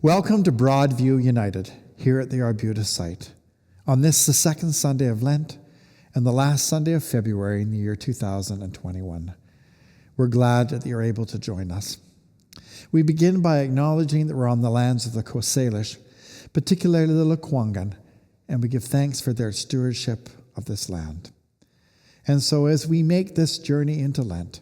Welcome to Broadview United, here at the Arbutus site. On this, the second Sunday of Lent, and the last Sunday of February in the year 2021. We're glad that you're able to join us. We begin by acknowledging that we're on the lands of the Coast Salish, particularly the Lekwungen, and we give thanks for their stewardship of this land. And so as we make this journey into Lent,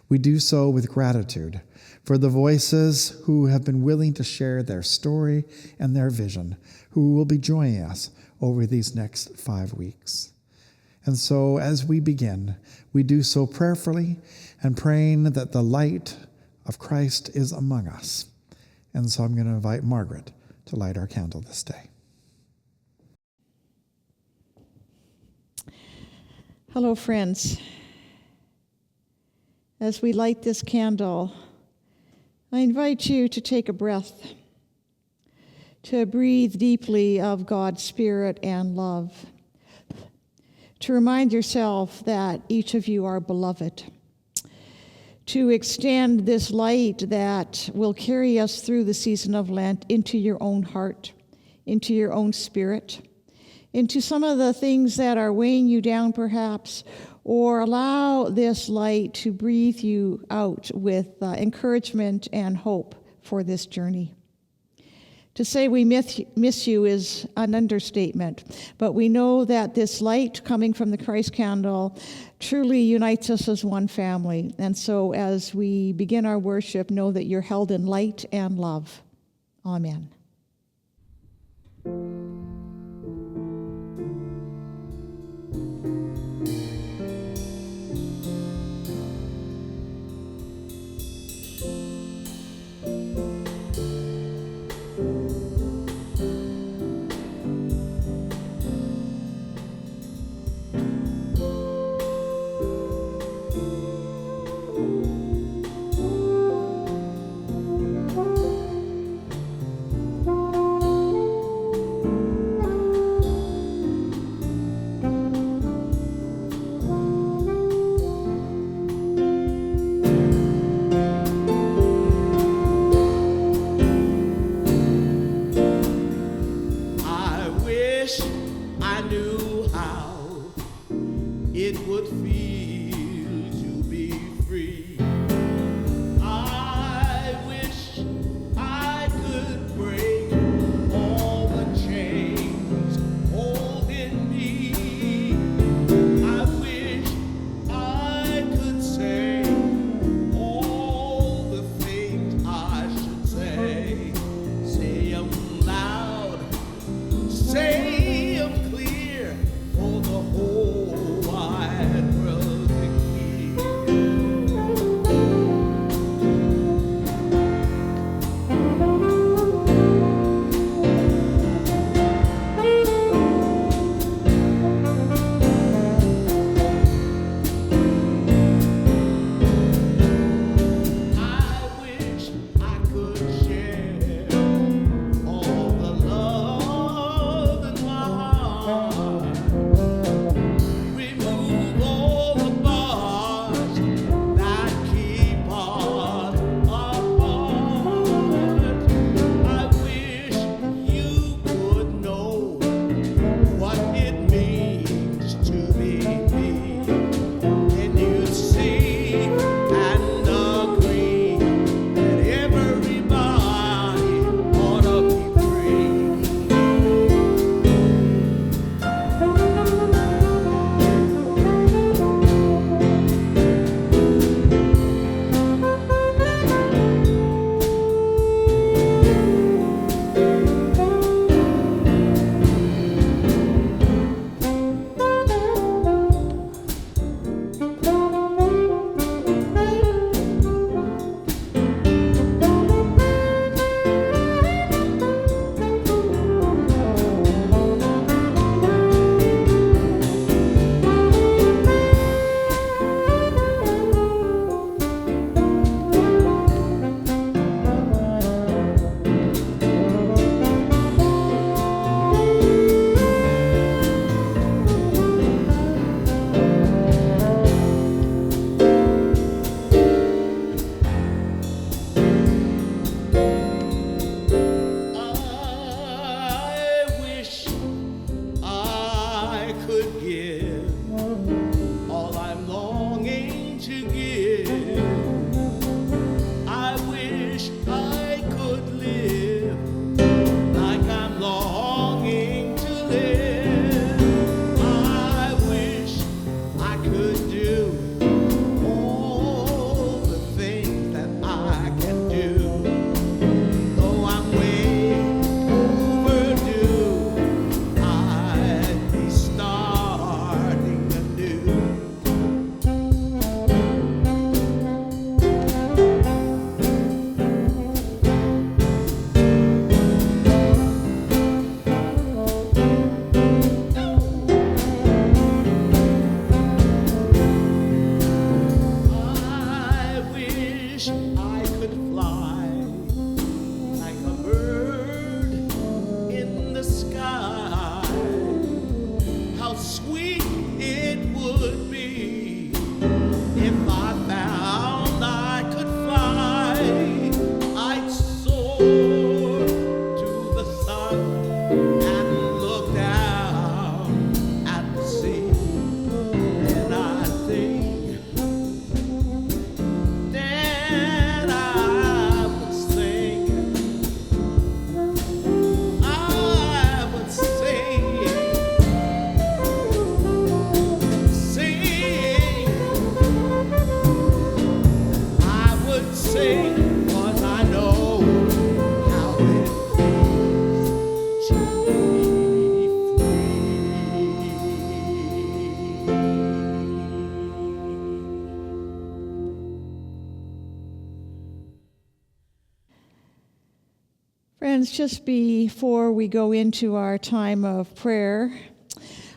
we do so with gratitude for the voices who have been willing to share their story and their vision, who will be joining us over these next 5 weeks. And so as we begin, we do so prayerfully and praying that the light of Christ is among us. And so I'm going to invite Margaret to light our candle this day. Hello, friends. As we light this candle, I invite you to take a breath, to breathe deeply of God's Spirit and love, to remind yourself that each of you are beloved, to extend this light that will carry us through the season of Lent into your own heart, into your own spirit, into some of the things that are weighing you down perhaps, or allow this light to breathe you out with encouragement and hope for this journey. To say we miss you is an understatement, but we know that this light coming from the Christ candle truly unites us as one family. And so as we begin our worship, know that you're held in light and love. Amen. Friends, just before we go into our time of prayer,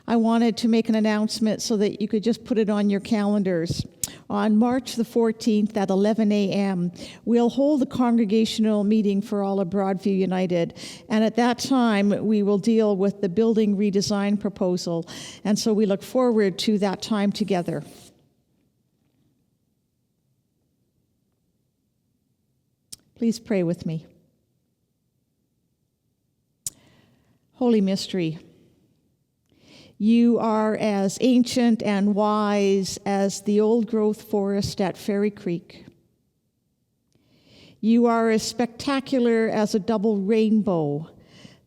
I wanted to make an announcement so that you could just put it on your calendars. On March the 14th at 11 a.m., we'll hold a congregational meeting for all of Broadview United. And at that time, we will deal with the building redesign proposal. And so we look forward to that time together. Please pray with me. Holy Mystery, you are as ancient and wise as the old-growth forest at Fairy Creek. You are as spectacular as a double rainbow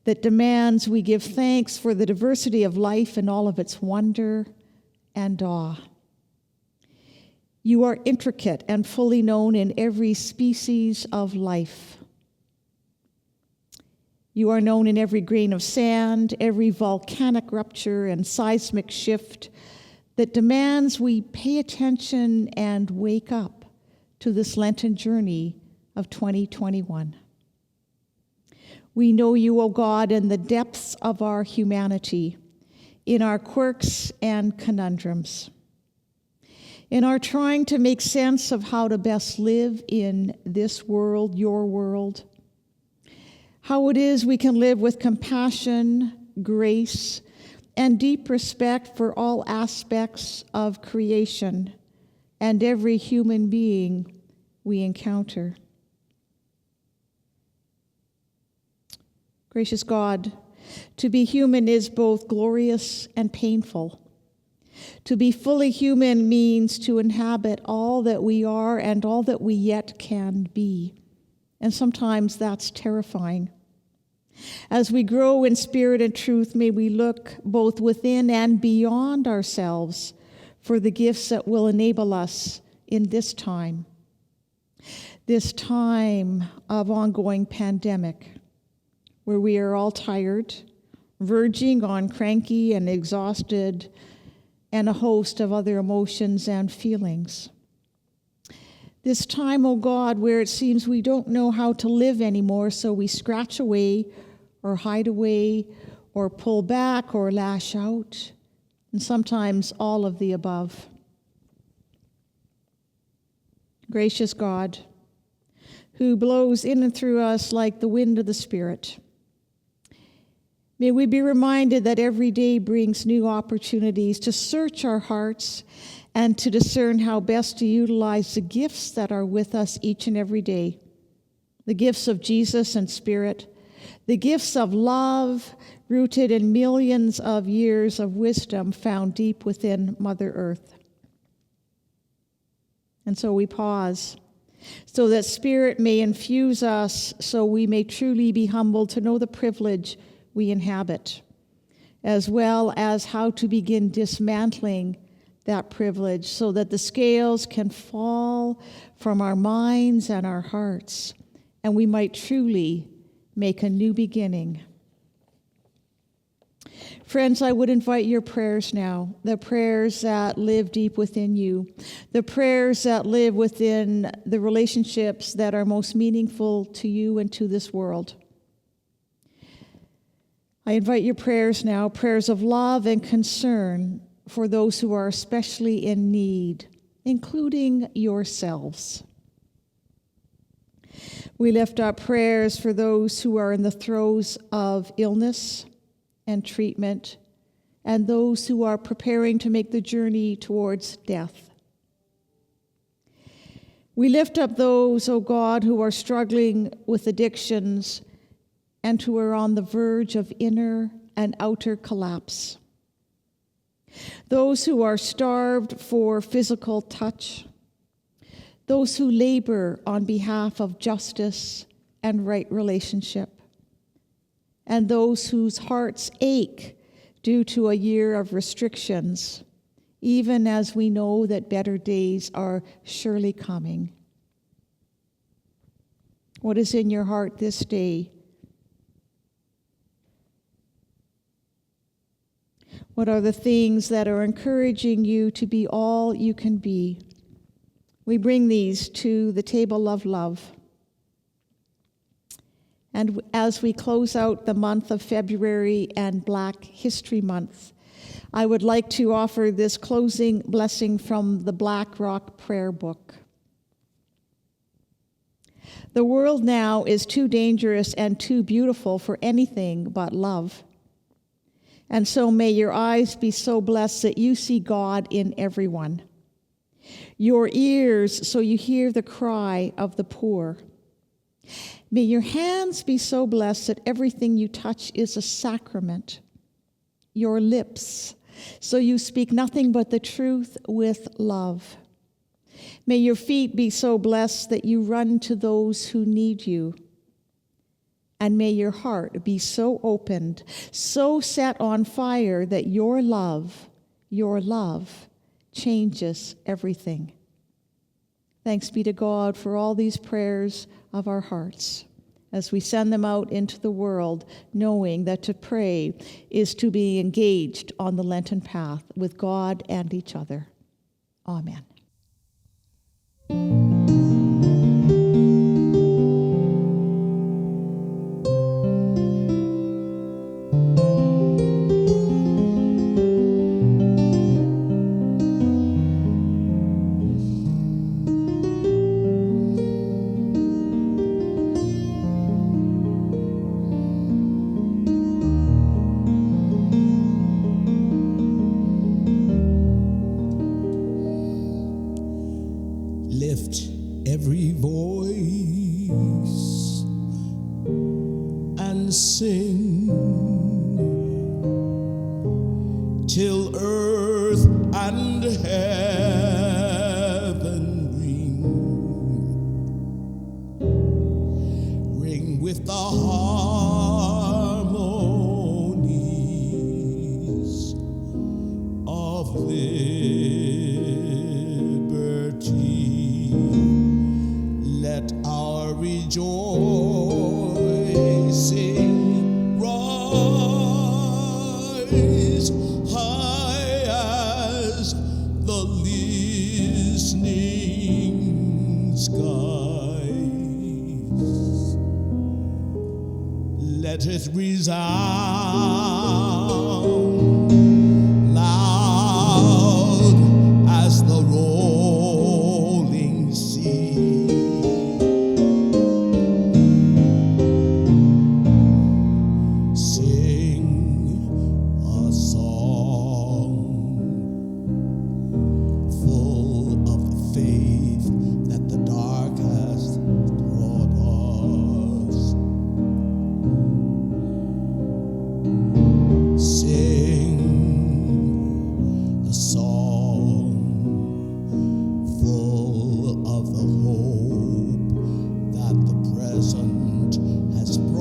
that demands we give thanks for the diversity of life and all of its wonder and awe. You are intricate and fully known in every species of life. You are known in every grain of sand, every volcanic rupture and seismic shift that demands we pay attention and wake up to this Lenten journey of 2021. We know you, O God, in the depths of our humanity, in our quirks and conundrums, in our trying to make sense of how to best live in this world, your world, how it is we can live with compassion, grace, and deep respect for all aspects of creation and every human being we encounter. Gracious God, to be human is both glorious and painful. To be fully human means to inhabit all that we are and all that we yet can be. And sometimes that's terrifying. As we grow in spirit and truth, may we look both within and beyond ourselves for the gifts that will enable us in this time of ongoing pandemic, where we are all tired, verging on cranky and exhausted, and a host of other emotions and feelings. This time, O God, where it seems we don't know how to live anymore, so we scratch away or hide away or pull back or lash out, and sometimes all of the above. Gracious God, who blows in and through us like the wind of the Spirit, may we be reminded that every day brings new opportunities to search our hearts and to discern how best to utilize the gifts that are with us each and every day. The gifts of Jesus and Spirit, the gifts of love rooted in millions of years of wisdom found deep within Mother Earth. And so we pause, so that Spirit may infuse us, so we may truly be humbled to know the privilege we inhabit, as well as how to begin dismantling that privilege so that the scales can fall from our minds and our hearts, and we might truly make a new beginning. Friends, I would invite your prayers now, the prayers that live deep within you, the prayers that live within the relationships that are most meaningful to you and to this world. I invite your prayers now, prayers of love and concern for those who are especially in need, including yourselves. We lift up prayers for those who are in the throes of illness and treatment, and those who are preparing to make the journey towards death. We lift up those, O God, who are struggling with addictions and who are on the verge of inner and outer collapse. Those who are starved for physical touch, those who labor on behalf of justice and right relationship, and those whose hearts ache due to a year of restrictions, even as we know that better days are surely coming. What is in your heart this day? What are the things that are encouraging you to be all you can be? We bring these to the table of love. And as we close out the month of February and Black History Month, I would like to offer this closing blessing from the Black Rock Prayer Book. The world now is too dangerous and too beautiful for anything but love. And so may your eyes be so blessed that you see God in everyone. Your ears so you hear the cry of the poor. May your hands be so blessed that everything you touch is a sacrament. Your lips so you speak nothing but the truth with love. May your feet be so blessed that you run to those who need you. And may your heart be so opened, so set on fire that your love changes everything. Thanks be to God for all these prayers of our hearts as we send them out into the world, knowing that to pray is to be engaged on the Lenten path with God and each other. Amen. Lift every voice and sing till earth and heaven ring with the harmonies of liberty. Let our rejoicing rise high as the listening skies. Let it resound loud as the rolling sea. Sing a song full of the faith that the dark has taught us. Sing a song full of the hope that the present has brought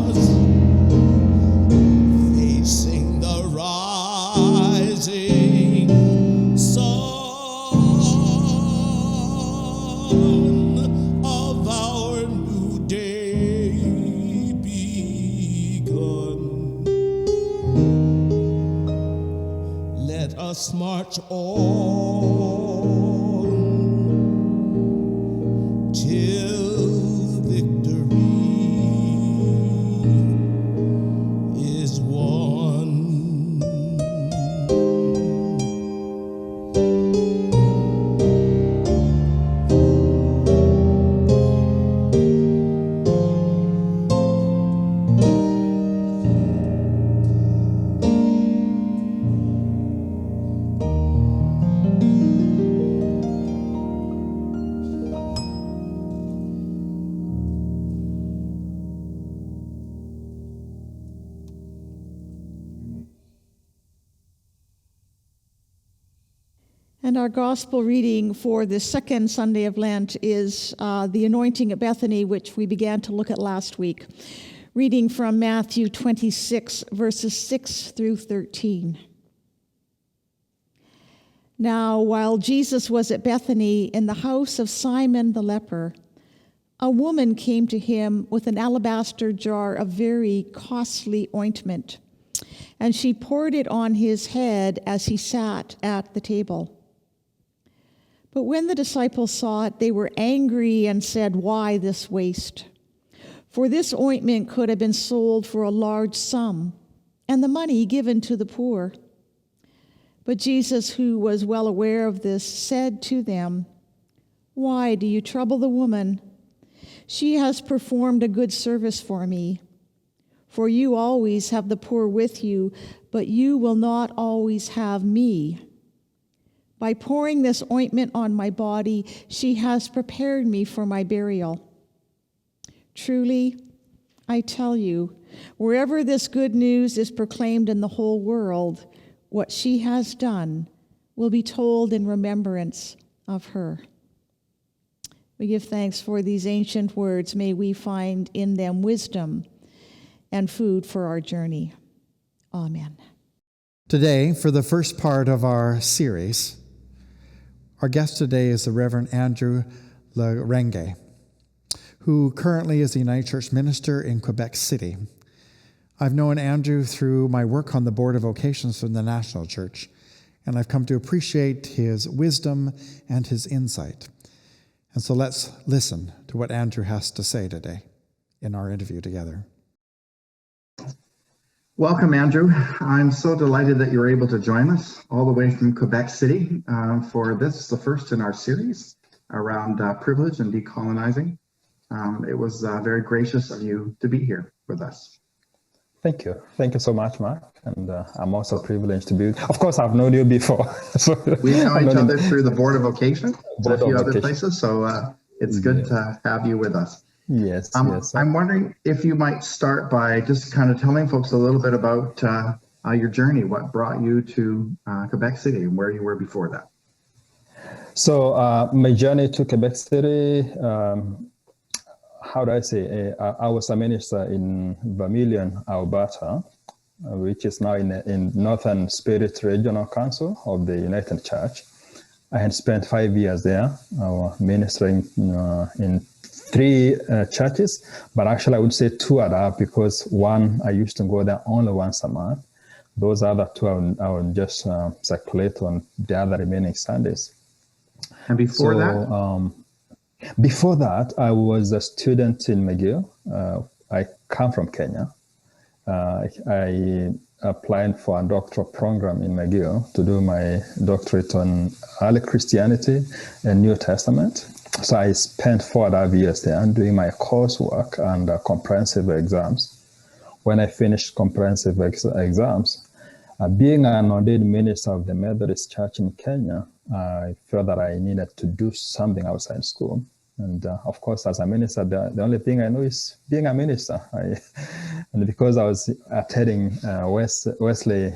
us. Facing the rising sun of our new day begun. Let us march on till victory is won. And our gospel reading for the second Sunday of Lent is the Anointing of Bethany, which we began to look at last week. Reading from Matthew 26, verses 6 through 13. Now, while Jesus was at Bethany in the house of Simon the leper, a woman came to him with an alabaster jar of very costly ointment, and she poured it on his head as he sat at the table. But when the disciples saw it, they were angry and said, "Why this waste? For this ointment could have been sold for a large sum, and the money given to the poor." But Jesus, who was well aware of this, said to them, "Why do you trouble the woman? She has performed a good service for me. For you always have the poor with you, but you will not always have me. By pouring this ointment on my body, she has prepared me for my burial. Truly, I tell you, wherever this good news is proclaimed in the whole world, what she has done will be told in remembrance of her." We give thanks for these ancient words. May we find in them wisdom and food for our journey. Amen. Today, for the first part of our series, our guest today is the Reverend Andrew Lerenge, who currently is the United Church minister in Quebec City. I've known Andrew through my work on the Board of Vocations from the National Church, and I've come to appreciate his wisdom and his insight. And so let's listen to what Andrew has to say today in our interview together. Welcome, Andrew. I'm so delighted that you're able to join us all the way from Quebec City for this, the first in our series around privilege and decolonizing. It was very gracious of you to be here with us. Thank you. Thank you so much, Mark. And I'm also privileged to be. Of course, I've known you before. So we know each other through the Board of Vocation and a few other places, so it's good to have you with us. Yes, yes. I'm wondering if you might start by just kind of telling folks a little bit about your journey, what brought you to Quebec City and where you were before that. So my journey to Quebec City, how do I say? I was a minister in Vermilion, Alberta, which is now in Northern Spirit Regional Council of the United Church. I had spent 5 years there, ministering in 3 churches, but actually I would say 2 are there because one, I used to go there only once a month. Those other 2, I would just circulate on the other remaining Sundays. And before that? Before that, I was a student in McGill. I come from Kenya. I applied for a doctoral program in McGill to do my doctorate on early Christianity and New Testament. So I spent 4.5 years there doing my coursework and comprehensive exams. When I finished comprehensive exams, being an ordained minister of the Methodist Church in Kenya, I felt that I needed to do something outside school. And of course, as a minister, the only thing I know is being a minister. And because I was attending Wesley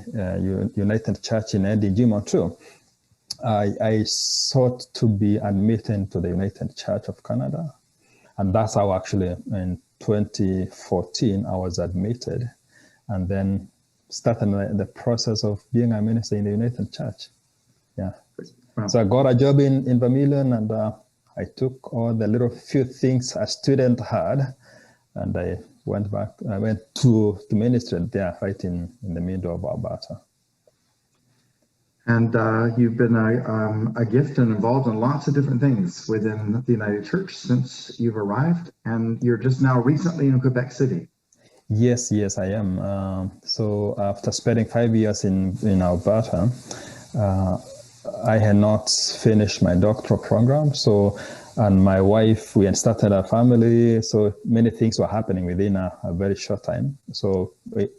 United Church in Eddie Montreal, I sought to be admitted to the United Church of Canada. And that's how actually in 2014, I was admitted and then started the process of being a minister in the United Church. Yeah. Wow. So I got a job in Vermilion and I took all the little few things a student had and I went back. I went to ministry there right in the middle of Alberta. And you've been a gift and involved in lots of different things within the United Church since you've arrived, and you're just now recently in Quebec City. Yes, I am. So after spending 5 years in Alberta, I had not finished my doctoral program. So, and my wife, we had started a family. So many things were happening within a very short time. So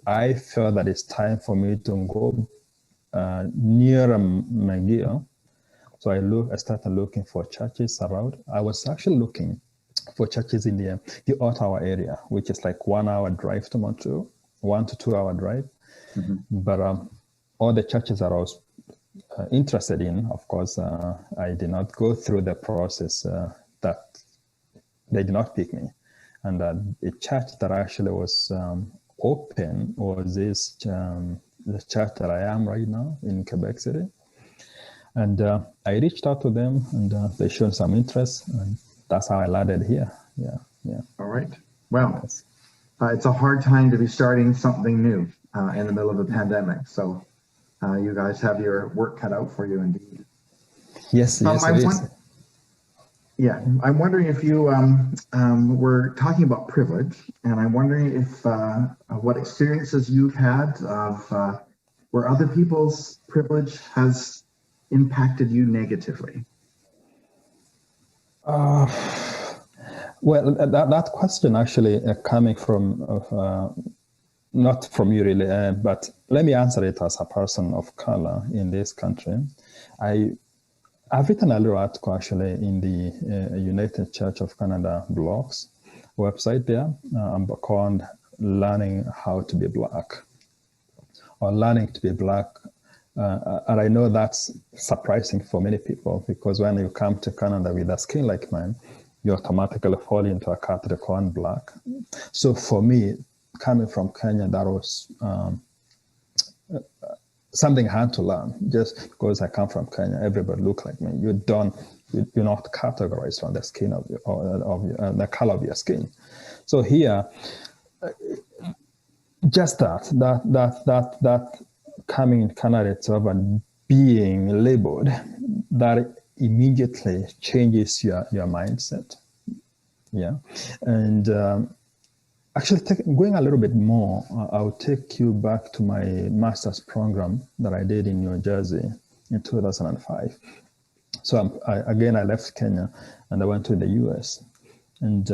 I felt that it's time for me to go near McGill. So I started looking for churches around. I was actually looking for churches in the Ottawa area, which is like 1 hour drive to Montreal, 1 to 2 hour drive. Mm-hmm. But all the churches that I was interested in, of course, I did not go through the process that they did not pick me. And the church that actually was open was this the church that I am right now in Quebec City. And I reached out to them and they showed some interest. And that's how I landed here. Yeah. All right. Well, yes. It's a hard time to be starting something new in the middle of a pandemic. So you guys have your work cut out for you indeed. Yes, yes, it is. I'm wondering if you were talking about privilege, and I'm wondering if what experiences you've had of where other people's privilege has impacted you negatively. Well, that question actually coming from not from you really, but let me answer it as a person of color in this country. I've written a little article actually in the United Church of Canada blogs website there called Learning How to Be Black, or Learning to Be Black. And I know that's surprising for many people, because when you come to Canada with a skin like mine, you automatically fall into a category called black. So for me, coming from Kenya, that was something I had to learn. Just because I come from Kenya, everybody look like me. You're not categorized on the skin of the color of your skin. So here, just that coming in Canada itself and being labeled, that immediately changes your mindset. Yeah, and actually, going a little bit more, I'll take you back to my master's program that I did in New Jersey in 2005. So I left Kenya and I went to the US. And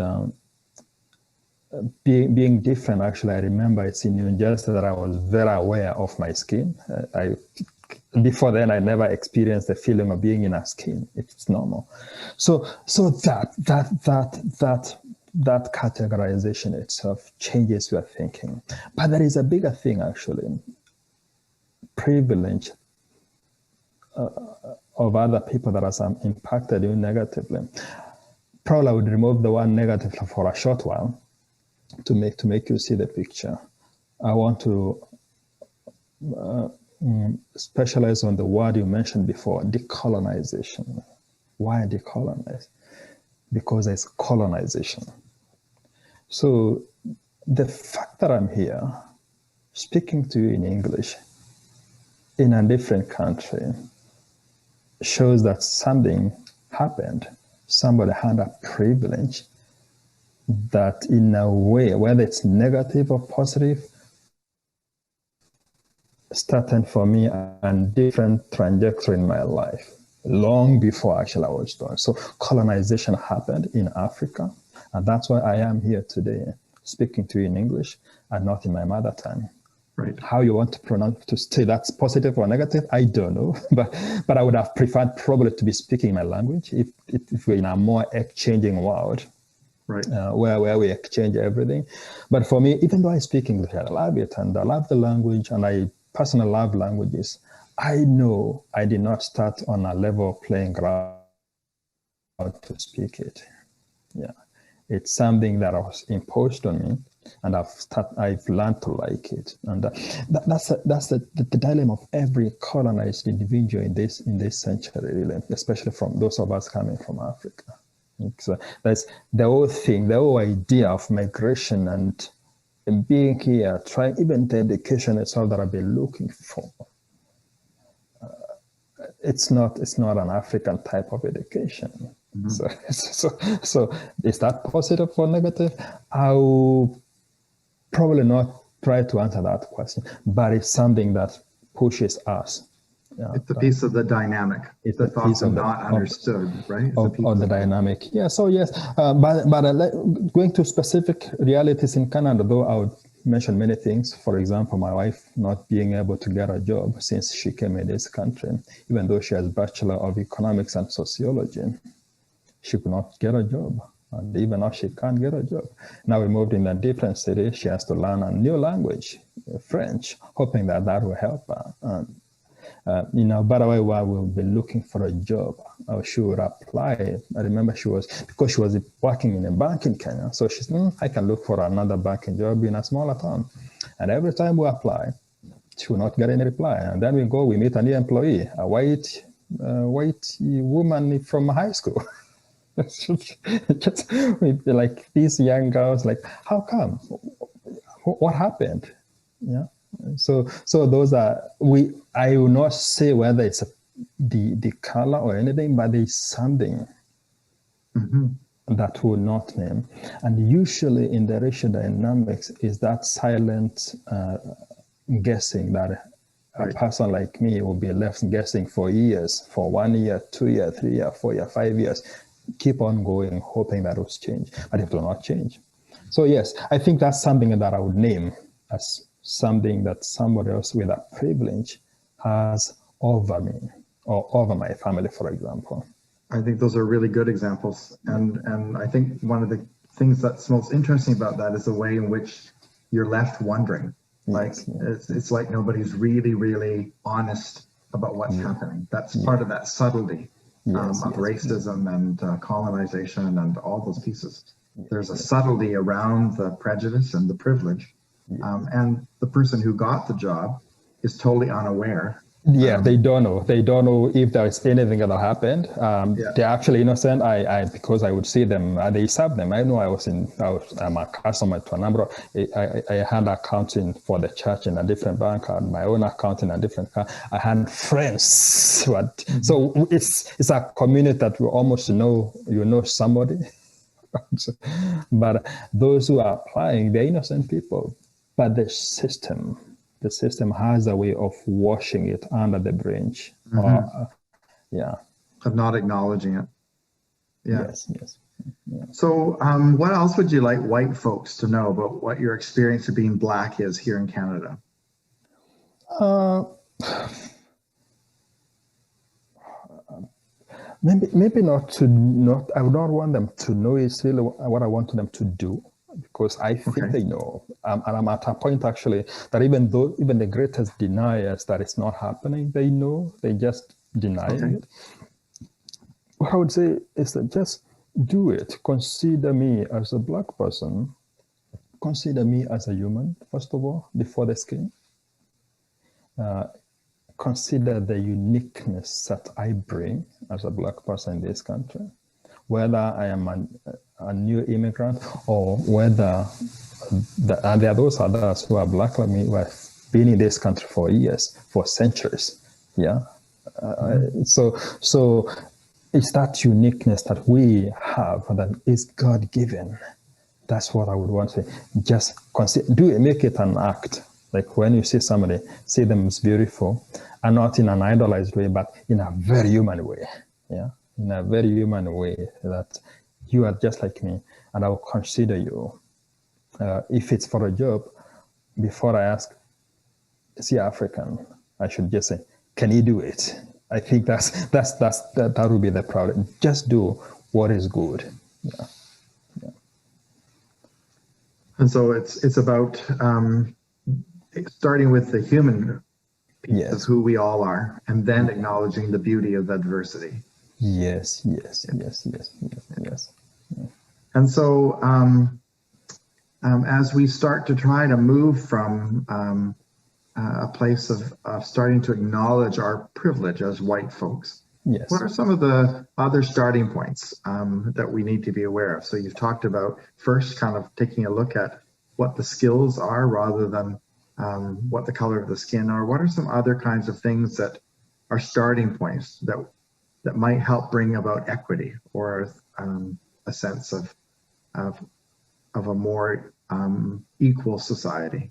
being different, actually, I remember it's in New Jersey that I was very aware of my skin. Before then, I never experienced the feeling of being in a skin. It's normal. So that categorization itself changes your thinking. But there is a bigger thing, actually. Privilege of other people that has impacted you negatively. Probably I would remove the one negative for a short while to make you see the picture. I want to specialize on the word you mentioned before, decolonization. Why decolonize? Because it's colonization. So the fact that I'm here speaking to you in English in a different country shows that something happened. Somebody had a privilege that in a way, whether it's negative or positive, started for me a different trajectory in my life, long before actually I was born. So colonization happened in Africa, and that's why I am here today, speaking to you in English and not in my mother tongue. Right. How you want to say that's positive or negative, I don't know. But I would have preferred probably to be speaking my language if we're in a more exchanging world. Right. Where we exchange everything. But for me, even though I speak English, I love it and I love the language and I personally love languages, I know I did not start on a level playing ground to speak it. Yeah, it's something that was imposed on me, and I've learned to like it, and that's the dilemma of every colonized individual in this century, really, especially from those of us coming from Africa. So that's the whole thing, the whole idea of migration and being here, trying even the education itself that I've been looking for. It's not an African type of education. Mm-hmm. So is that positive or negative? I'll probably not try to answer that question, but it's something that pushes us. Yeah, it's a piece of the dynamic. It's a piece of not understood, right? Of the dynamic. Yeah. So yes, but going to specific realities in Canada, though, I would mention many things. For example, my wife not being able to get a job since she came in this country, even though she has Bachelor of Economics and Sociology, she could not get a job. And even now she can't get a job. Now we moved in a different city. She has to learn a new language, French, hoping that will help her. By the way, while we'll be looking for a job, she would apply. I remember she was working in a bank in Kenya. So she said, I can look for another banking job in a smaller town. And every time we apply, she will not get any reply. And then we meet a new employee, a white woman from high school. just like these young girls, like, how come? What happened? Yeah. So those are I will not say whether it's the color or anything, but there's something that will not name. And usually in the racial dynamics is that silent guessing that a person like me will be left guessing for years, for 1 year, 2 year, 3 year, 4 year, 5 years, keep on going, hoping that it will change, but it will not change. So yes, I think that's something that I would name as something that somebody else with a privilege has over me or over my family, for example. I think those are really good examples. And I think one of the things that's most interesting about that is the way in which you're left wondering. Like it's like nobody's really honest about what's happening. That's part of that subtlety of racism and colonization and all those pieces. There's a subtlety around the prejudice and the privilege. And the person who got the job is totally unaware. They don't know. They don't know if there is anything that happened. They're actually innocent. I because I would see them. They serve them. I know I'm a customer to a number of. I had accounting for the church in a different bank. I had my own account in a different car. I had friends. So it's a community that we almost know. You know somebody. But those who are applying, they're innocent people. But the system has a way of washing it under the bridge. Of not acknowledging it. Yes. So what else would you like white folks to know about what your experience of being Black is here in Canada? Maybe not. I would not want them to know. It's really what I want them to do, because I think they know. And I'm at a point actually that even the greatest deniers that it's not happening, they know. They just deny it. What I would say is that just do it. Consider me as a Black person. Consider me as a human, first of all, before the skin. Consider the uniqueness that I bring as a Black person in this country, whether I am a new immigrant or whether there are those others who are Black like me who have been in this country for years, for centuries. So it's that uniqueness that we have that is God-given. That's what I would want to say. Just consider, make it an act. Like when you see somebody, see them as beautiful, and not in an idolized way, but in a very human way. In a very human way, that you are just like me, and I will consider you. If it's for a job, before I ask, is he African? I should just say, can he do it? I think that would be the problem. Just do what is good. And so it's about starting with the human piece of who we all are, and then acknowledging the beauty of that diversity. Yes. And so as we start to try to move from a place of starting to acknowledge our privilege as white folks, what are some of the other starting points that we need to be aware of? So you've talked about first kind of taking a look at what the skills are rather than what the color of the skin are. What are some other kinds of things that are starting points that might help bring about equity or a sense of a more equal society?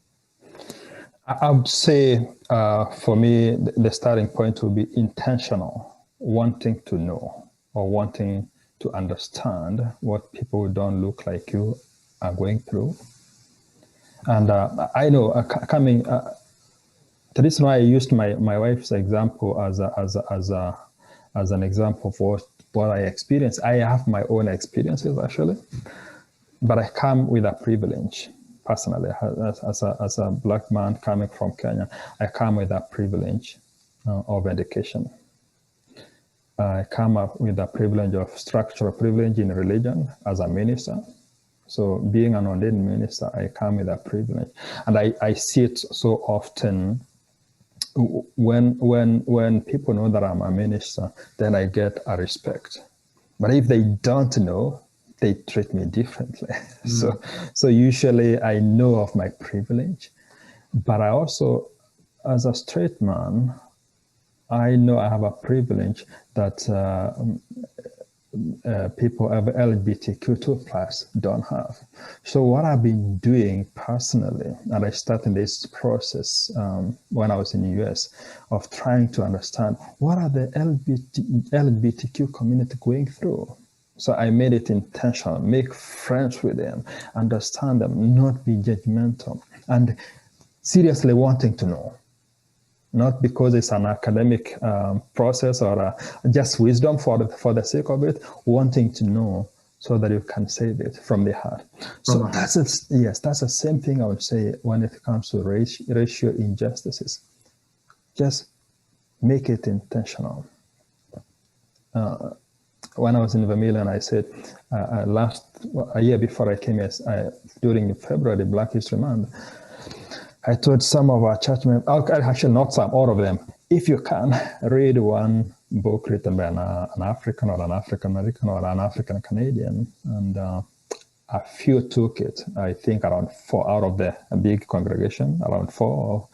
I would say for me, the starting point would be intentional, wanting to know or wanting to understand what people who don't look like you are going through. And I know coming. The reason why I used my wife's example as an example for what I experienced. I have my own experiences actually, but I come with a privilege personally as a Black man coming from Kenya. I come with a privilege of education. I come up with a privilege of structural privilege in religion as a minister. So being an ordained minister, I come with a privilege. And I see it so often when people know that I'm a minister, then I get a respect. But if they don't know, they treat me differently. So usually I know of my privilege, but I also, as a straight man, I know I have a privilege that people of LGBTQ2 plus don't have. So what I've been doing personally, and I started this process when I was in the US, of trying to understand what are the LGBTQ community going through. So I made it intentional, make friends with them, understand them, not be judgmental, and seriously wanting to know. Not because it's an academic process or just wisdom for the sake of it, wanting to know so that you can save it from the heart. So that's the same thing I would say when it comes to racial injustices. Just make it intentional. When I was in Vermilion, I said a year before I came here, during February, Black History Month, I told some of our church members, actually not some, all of them, if you can, read one book written by an African or an African American or an African Canadian. And a few took it, I think around 4 out of the big congregation, around 4.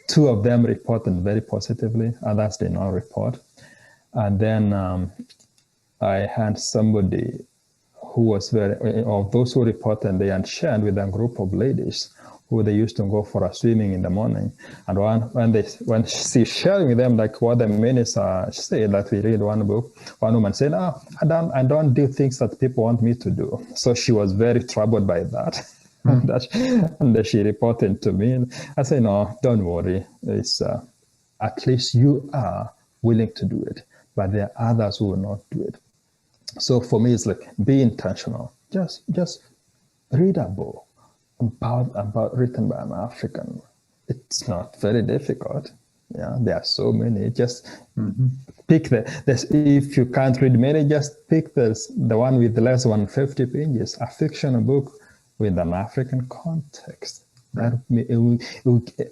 Two of them reported very positively, others did not report. And then I had somebody who was of those who reported, they had shared with a group of ladies who they used to go for a swimming in the morning. And when she shared with them, like what the minister said, that we read one book, one woman said, I don't do things that people want me to do. So she was very troubled by that. And she reported to me. I said, no, don't worry. It's at least you are willing to do it, but there are others who will not do it. So for me, it's like, be intentional. Just read a book about written by an African. It's not very difficult. Yeah, there are so many. Just pick if you can't read many, just pick the one with less than 50 pages, a fictional book with an African context.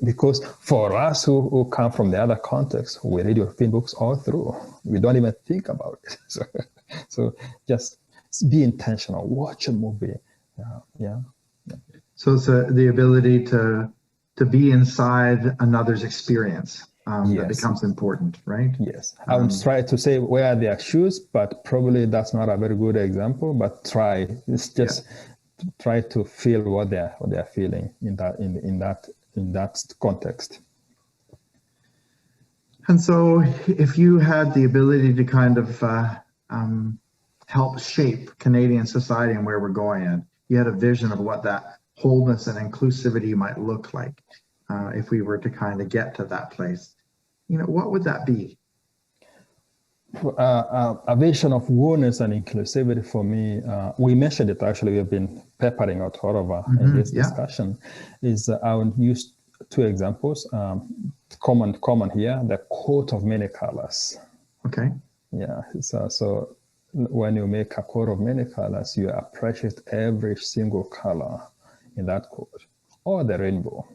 Because for us who come from the other context, we read European books all through. We don't even think about it. So just be intentional. Watch a movie. Yeah. So it's the ability to be inside another's experience that becomes important, right? Yes. I would try to say wear their shoes, but probably that's not a very good example. But try. It's just try to feel what they're feeling in that context. And so, if you had the ability to kind of help shape Canadian society and where we're going, and you had a vision of what that wholeness and inclusivity might look like, if we were to kind of get to that place, what would that be? A vision of wholeness and inclusivity for me, we mentioned it actually, we've been peppering out all over in this discussion, is I would use two examples. Common here, the coat of many colors. Okay. Yeah, so when you make a coat of many colors, you appreciate every single color in that coat, or the rainbow.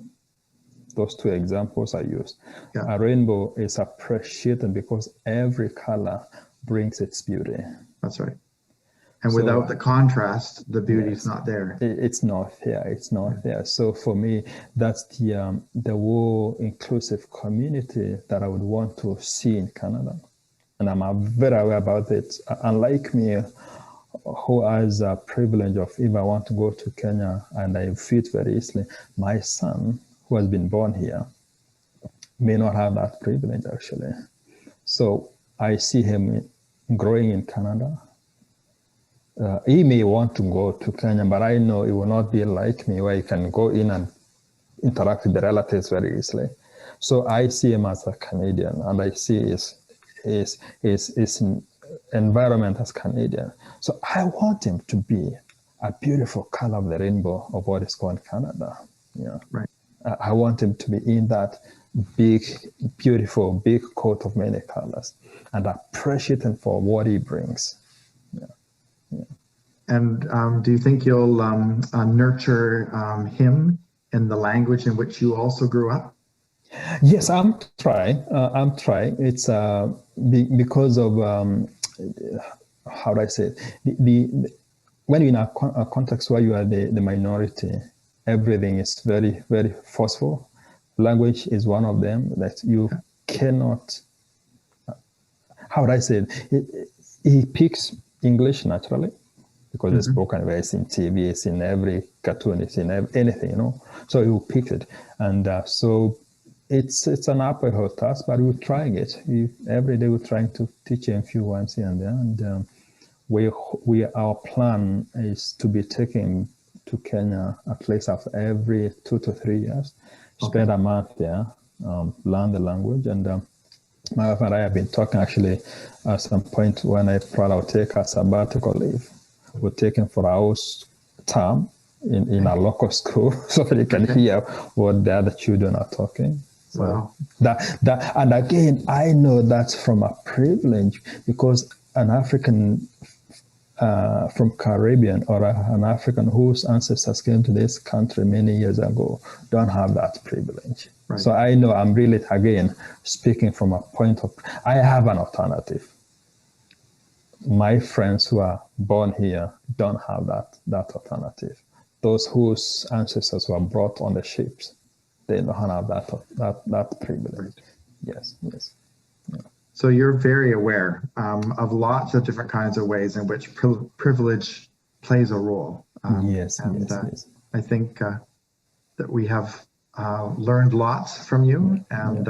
Those two examples I used. Yeah. A rainbow is appreciated because every color brings its beauty. That's right. And without the contrast, the beauty is not there. It's not there. It's not there. So for me, that's the whole inclusive community that I would want to see in Canada. And I'm very aware about it. Unlike me, who has a privilege of, if I want to go to Kenya and I fit very easily, my son, who has been born here, may not have that privilege actually. So I see him growing in Canada. He may want to go to Kenya, but I know it will not be like me, where he can go in and interact with the relatives very easily. So I see him as a Canadian, and I see his environment as Canadian. So I want him to be a beautiful color of the rainbow of what is called Canada. Yeah, right. I want him to be in that big, beautiful, big coat of many colors, and appreciate him for what he brings. Yeah. And do you think you'll nurture him in the language in which you also grew up? Yes, I'm trying. It's because of how do I say it? When you're in a context where you are the minority, everything is very, very forceful. Language is one of them, that you cannot, how would I say it? He picks English naturally because it's spoken where it's in TV, it's in every cartoon, it's in anything, you know. So he will pick it. And so it's an uphill task, but we're trying it. Every day we're trying to teach him a few words here and there. And our plan is to be taking to Kenya at least after every 2 to 3 years, spend a month there, learn the language. And my wife and I have been talking actually at some point when I probably will take a sabbatical leave. We're taking for our term in a local school so that you can hear what the other children are talking. So Wow. that and again, I know that's from a privilege because an African from Caribbean or an African whose ancestors came to this country many years ago don't have that privilege. Right. So I know I'm really, again, speaking from a point of, I have an alternative. My friends who are born here don't have that alternative. Those whose ancestors were brought on the ships, they don't have that privilege. Right. Yes. Yeah. So you're very aware of lots of different kinds of ways in which privilege plays a role. Yes. I think that we have learned lots from you, and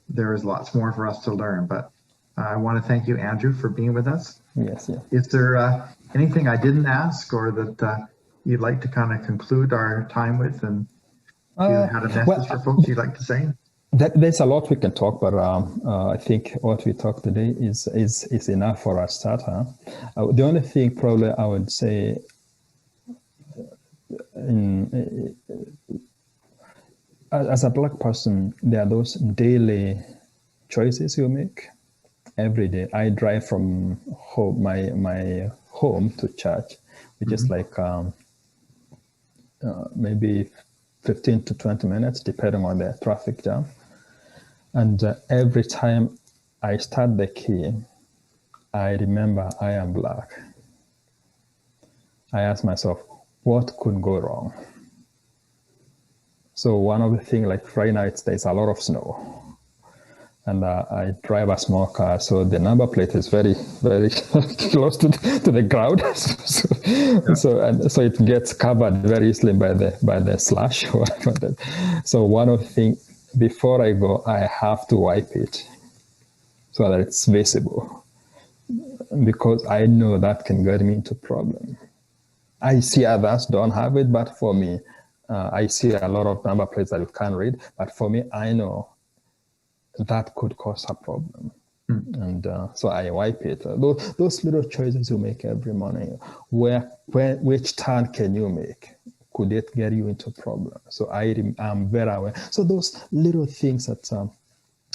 there is lots more for us to learn. But I want to thank you, Andrew, for being with us. Yes. Is there anything I didn't ask or that you'd like to kind of conclude our time with, and you had a message for folks you'd like to say? There's a lot we can talk, but I think what we talked today is enough for our start. The only thing probably I would say as a Black person, there are those daily choices you make every day. I drive from home, my home to church, which is like maybe 15 to 20 minutes, depending on the traffic jam. And every time I start the key, I remember I am Black. I ask myself, what could go wrong? So one of the things, like right now, there's a lot of snow. And I drive a small car, so the number plate is very, very close to the ground. So it gets covered very easily by the slash. So one of the things, before I go, I have to wipe it so that it's visible, because I know that can get me into problem. I see others don't have it, but for me, I see a lot of number plates that you can't read, but for me, I know that could cause a problem. And so I wipe it. Those little choices you make every morning, which turn can you make? Could it get you into problem? So I'm very aware. So those little things that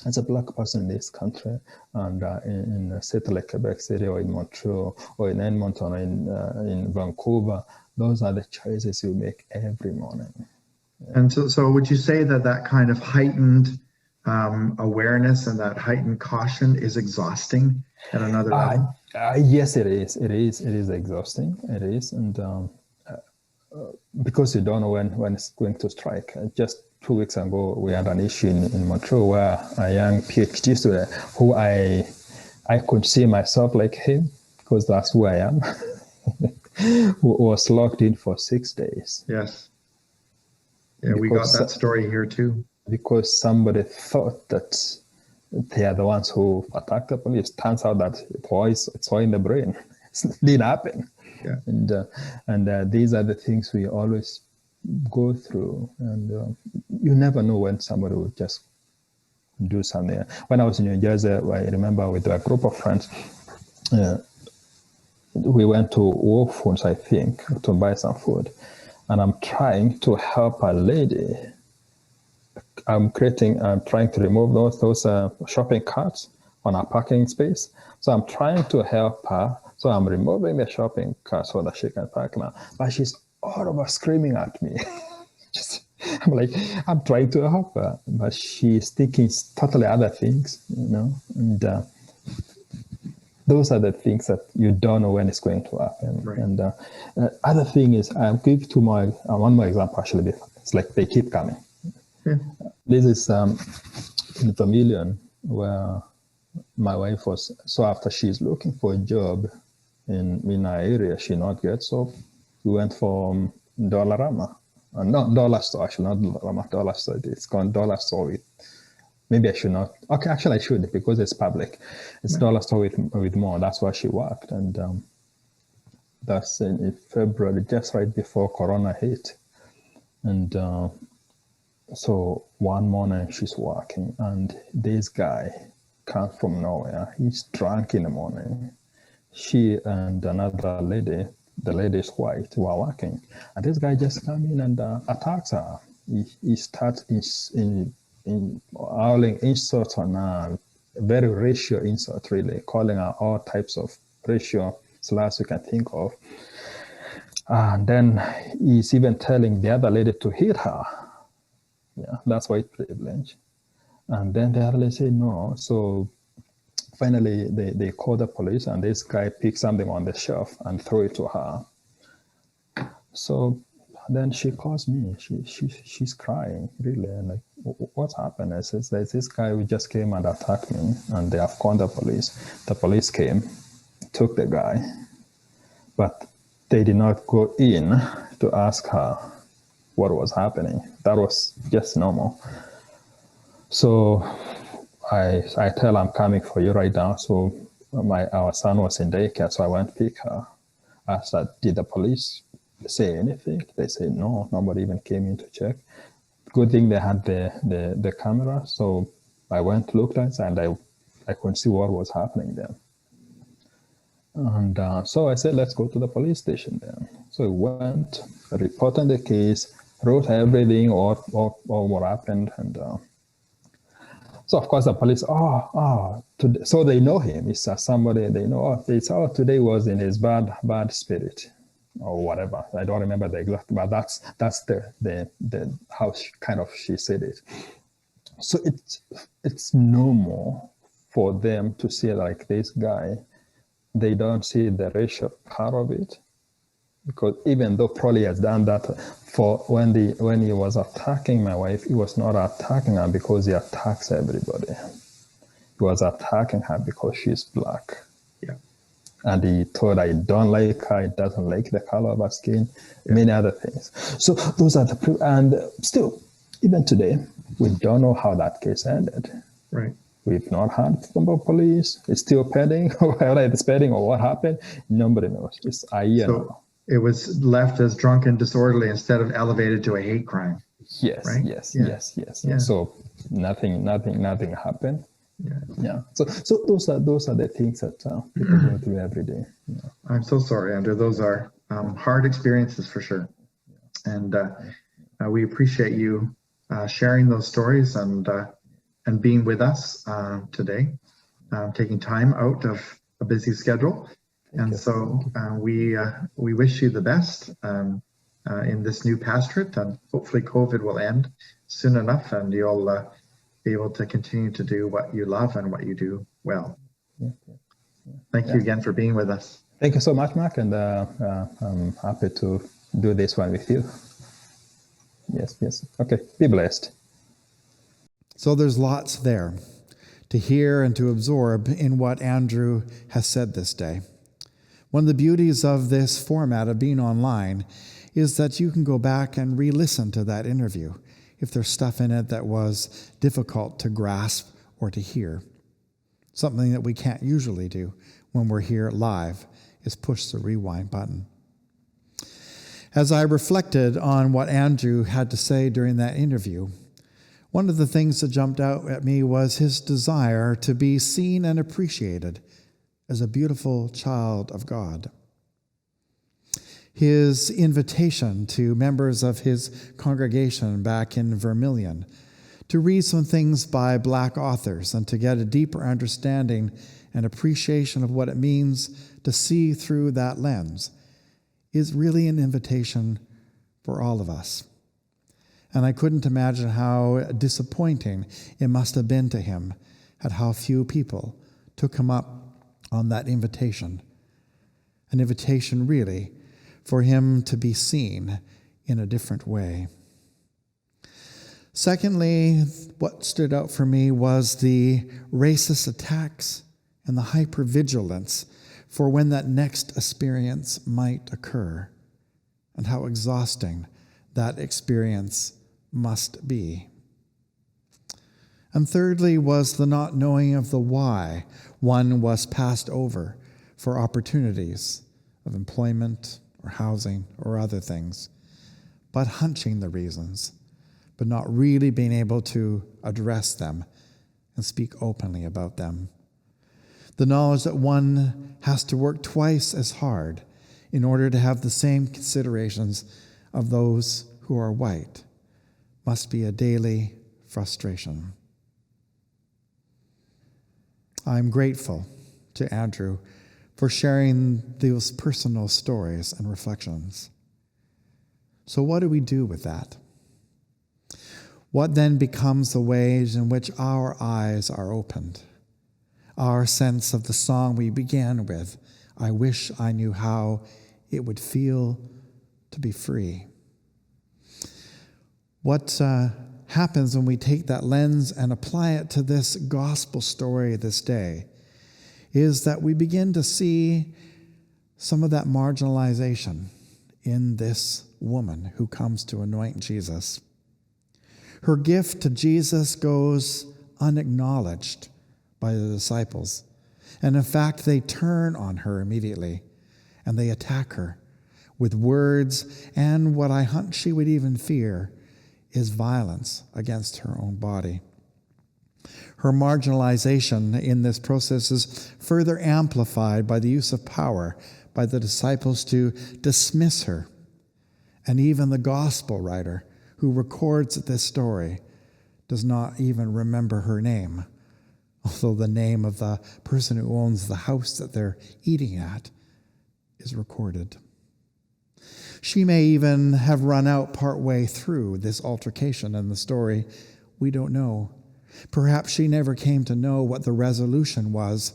as a Black person in this country, and in a city like Quebec City or in Montreal or in Edmonton or in Vancouver, those are the choices you make every morning. Yeah. And so would you say that kind of heightened awareness and that heightened caution is exhausting at another level? Yes, it is. It is exhausting. It is, and because you don't know when it's going to strike. Just 2 weeks ago, we had an issue in Montreal where a young PhD student who I could see myself like him, because that's who I am, was locked in for 6 days. Yes. Yeah, we got that story here too. Because somebody thought that they are the ones who attacked the police. Turns out that it's all in the brain. It didn't happen. Yeah. And these are the things we always go through. And you never know when somebody will just do something. When I was in New Jersey, I remember with a group of friends, we went to Whole Foods, I think, to buy some food. And I'm trying to help a lady. I'm trying to remove those shopping carts on our parking space. So I'm trying to help her. So I'm removing the shopping cart so that she can park now. But she's all over screaming at me. I'm trying to help her, but she's thinking totally other things, you know. And those are the things that you don't know when it's going to happen. Right. And other thing is, I'll give one more example actually. It's like they keep coming. Yeah. This is in Vermilion, where my wife was. So after she's looking for a job in our area, she not get. So we went for Dollarama. Not dollar store, actually, not Dollarama, dollar store. It's called dollar store with. Maybe I should not. Okay, actually I should because it's public. It's dollar store with more. That's where she worked, and that's in February, just right before Corona hit. And so one morning she's working, and this guy comes from nowhere. He's drunk in the morning. She and another lady, the lady's white, were working, and this guy just comes in and attacks her. He starts in howling insults on her, very racial insults, really, calling her all types of racial slurs you can think of. And then he's even telling the other lady to hit her. Yeah, that's white privilege. And then the other lady said no. So finally, they call the police, and this guy picks something on the shelf and throw it to her. So then she calls me. She's crying, really. And like, what's happened? I said, there's this guy who just came and attacked me, and they have called the police. The police came, took the guy, but they did not go in to ask her what was happening. That was just normal. So I tell her, I'm coming for you right now. So our son was in daycare, so I went to pick her. I said, did the police say anything? They said no, nobody even came in to check. Good thing they had the camera. So I went, looked at it, and I couldn't see what was happening there. And so I said, let's go to the police station then. So we went, reported the case, wrote everything or what happened. And so of course the police, today, so they know him. It's somebody they know. Today was in his bad spirit or whatever. I don't remember the exact, but that's the how she said it. So it's normal for them to say like this guy. They don't see the racial part of it, because even though probably has done that for when he was attacking my wife, he was not attacking her because he attacks everybody. He was attacking her because she's black. Yeah. And he told her he don't like her, he doesn't like the color of her skin, many other things. So those are and still, even today, we don't know how that case ended. Right. We've not heard from the police. It's still pending, whether it's pending or what happened. Nobody knows. It's a year now. It was left as drunk and disorderly instead of elevated to a hate crime. Yes, right? yes. Yeah. So nothing happened. Yeah. So those are the things that people go through every day. Yeah. I'm so sorry, Andrew. Those are hard experiences for sure. And we appreciate you sharing those stories and being with us today, taking time out of a busy schedule. And so we wish you the best in this new pastorate, and hopefully COVID will end soon enough, and you'll be able to continue to do what you love and what you do well. Thank you again for being with us. Thank you so much, Mark, and I'm happy to do this one with you. Yes. Okay, be blessed. So there's lots there to hear and to absorb in what Andrew has said this day. One of the beauties of this format of being online is that you can go back and re-listen to that interview if there's stuff in it that was difficult to grasp or to hear. Something that we can't usually do when we're here live is push the rewind button. As I reflected on what Andrew had to say during that interview, one of the things that jumped out at me was his desire to be seen and appreciated as a beautiful child of God. His invitation to members of his congregation back in Vermilion to read some things by Black authors and to get a deeper understanding and appreciation of what it means to see through that lens is really an invitation for all of us. And I couldn't imagine how disappointing it must have been to him at how few people took him up on that invitation. An invitation really for him to be seen in a different way. Secondly, what stood out for me was the racist attacks and the hypervigilance for when that next experience might occur, and how exhausting that experience must be. And thirdly was the not knowing of the why one was passed over for opportunities of employment or housing or other things, but hunching the reasons, but not really being able to address them and speak openly about them. The knowledge that one has to work twice as hard in order to have the same considerations of those who are white must be a daily frustration. I'm grateful to Andrew for sharing those personal stories and reflections. So what do we do with that? What then becomes the ways in which our eyes are opened? Our sense of the song we began with, I wish I knew how it would feel to be free. What happens when we take that lens and apply it to this gospel story this day is that we begin to see some of that marginalization in this woman who comes to anoint Jesus. Her gift to Jesus goes unacknowledged by the disciples. And in fact, they turn on her immediately and they attack her with words, and what I hunch she would even fear is violence against her own body. Her marginalization in this process is further amplified by the use of power by the disciples to dismiss her. And even the gospel writer who records this story does not even remember her name, although the name of the person who owns the house that they're eating at is recorded. She may even have run out partway through this altercation in the story. We don't know. Perhaps she never came to know what the resolution was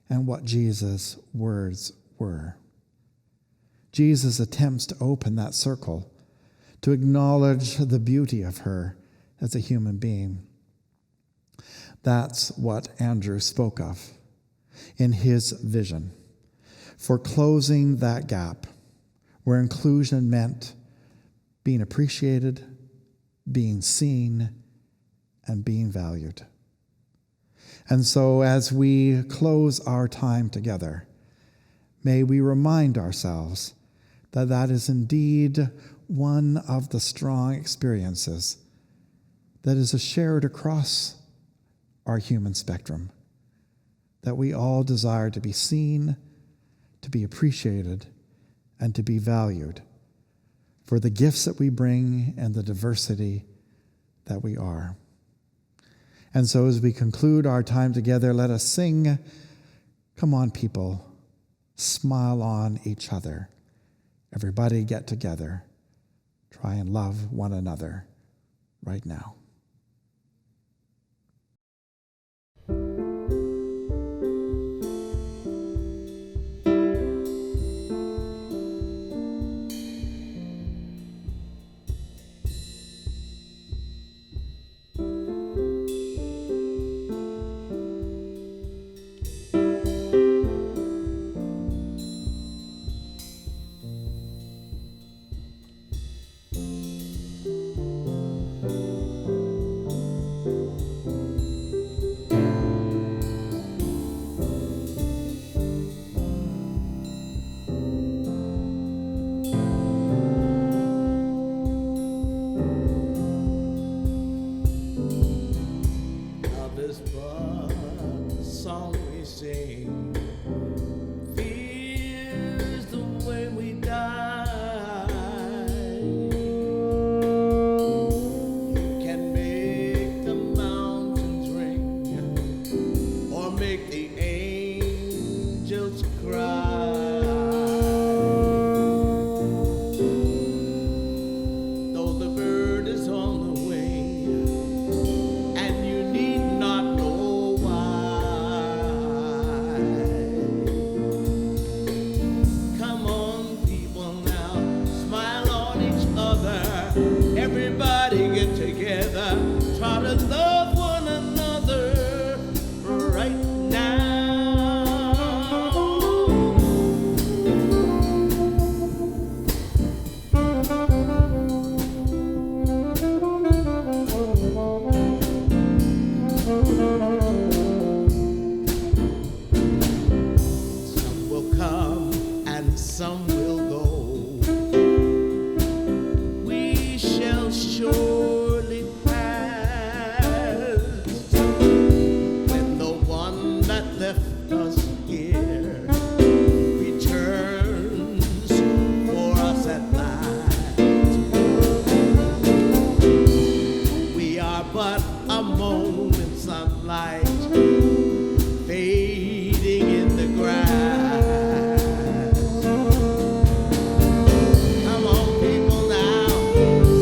and what Jesus' words were. Jesus attempts to open that circle, to acknowledge the beauty of her as a human being. That's what Andrew spoke of in his vision for closing that gap where inclusion meant being appreciated, being seen, and being valued. And so as we close our time together, may we remind ourselves that that is indeed one of the strong experiences that is shared across our human spectrum, that we all desire to be seen, to be appreciated, and to be valued for the gifts that we bring and the diversity that we are. And so as we conclude our time together, let us sing, come on people, smile on each other. Everybody get together. Try and love one another right now. to love one another right now. Some will come and some will go. We shall surely pass when the one that left us here returns for us at last. We are but a moment's sunlight fading in the grass. Come on, people, now,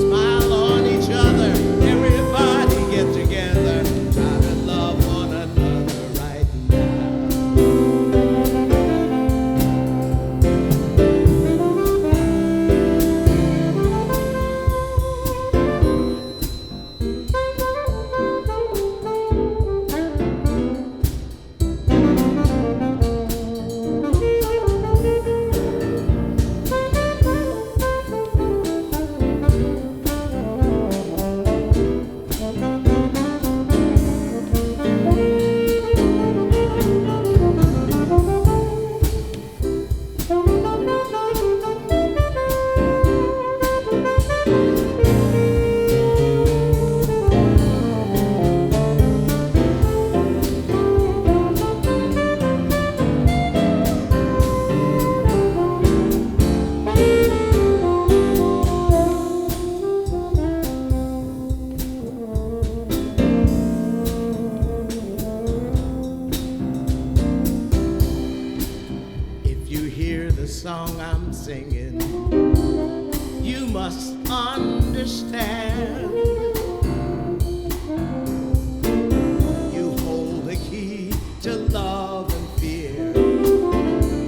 smile on each other. Everybody get together, try to love one another right now. If you hear the song I'm singing, you must understand. You hold the key to love and fear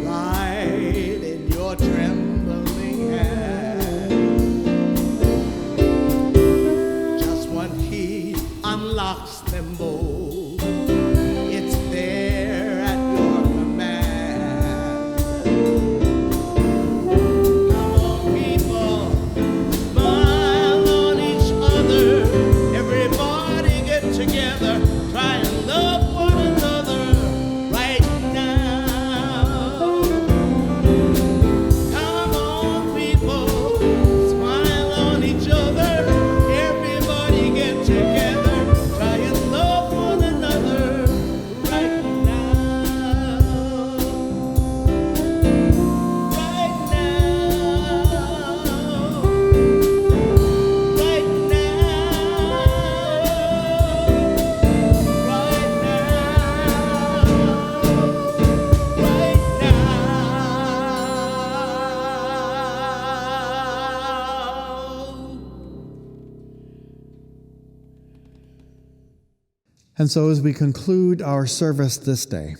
right in your trembling hand. Just one key unlocks them both. It's there at your command. Come on, people, smile on each other. Everybody get together, try and love one another right now. Come on, people, smile on each other. Everybody get together, try and love one another right now. Right now. Right now. And so, as we conclude our service this day,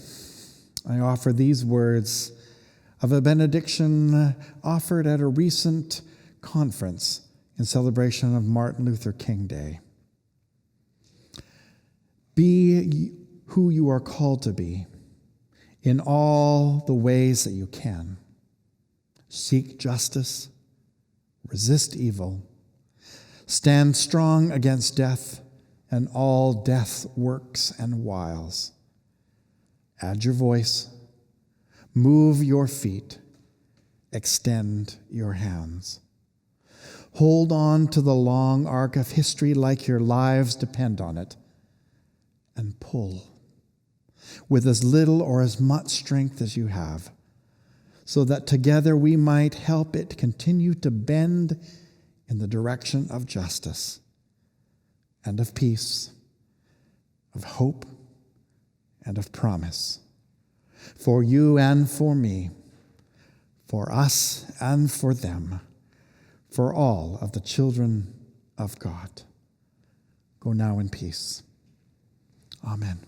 I offer these words of a benediction offered at a recent conference in celebration of Martin Luther King Day. Be who you are called to be in all the ways that you can. Seek justice, resist evil, stand strong against death and all death's works and wiles. Add your voice, move your feet, extend your hands. Hold on to the long arc of history like your lives depend on it, and pull with as little or as much strength as you have, so that together we might help it continue to bend in the direction of justice and of peace, of hope and of promise, for you and for me, for us and for them, for all of the children of God. Go now in peace. Amen.